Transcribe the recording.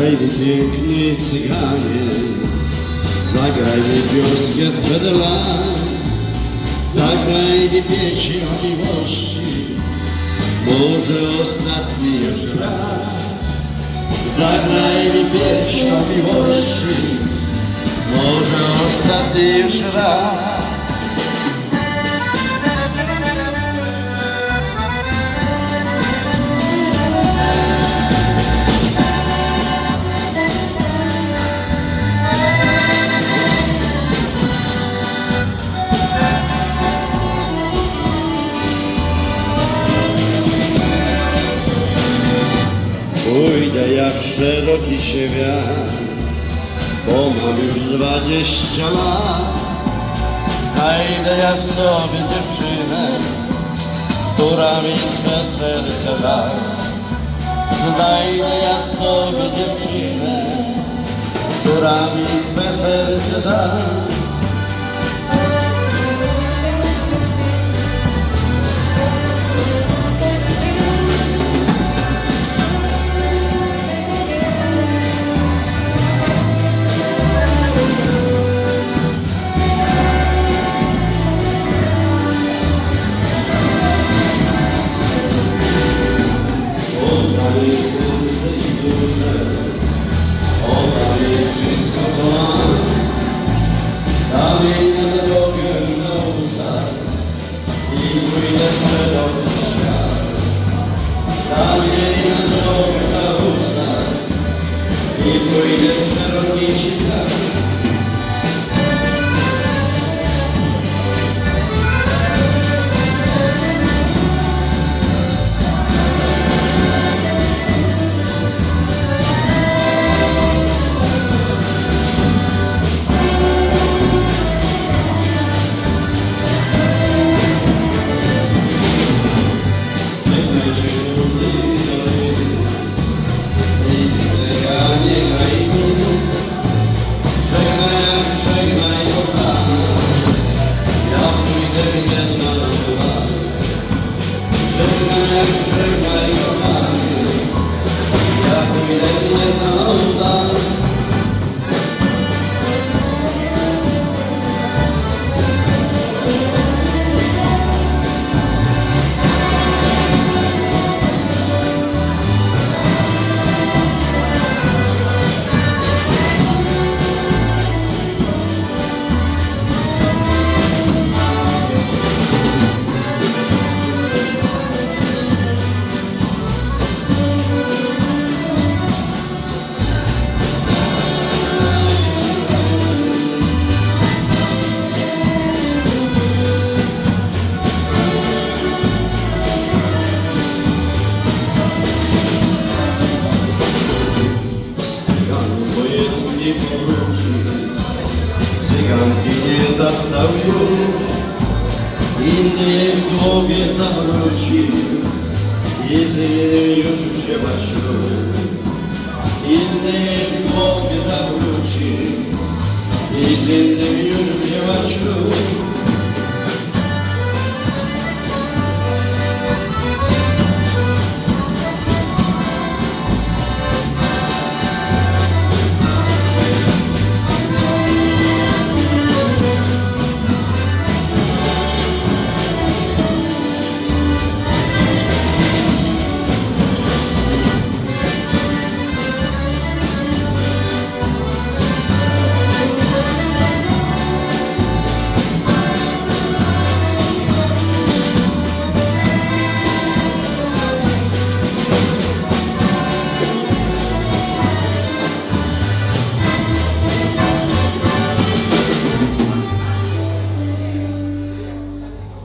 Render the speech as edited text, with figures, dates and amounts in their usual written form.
Zagraj mi piękny cyganie, zagraj mi pioskę sprzed lat, zagraj mi pieśń o miłości, może ostatni już raz. Zagraj mi pieśń o miłości, może ostatni już raz. Pójdę jak w szeroki świat, bo mam już 20 lat. Znajdę ja sobie dziewczynę, która mi swe serce da. Znajdę ja sobie dziewczynę, która mi swe serce da. Pójdę w szeroki świat. Cyganki nie zastał już, inny w głowie zawrócił i z innym już wzięła ślub. Inny w głowie zawrócił i z innym już wzięła ślub.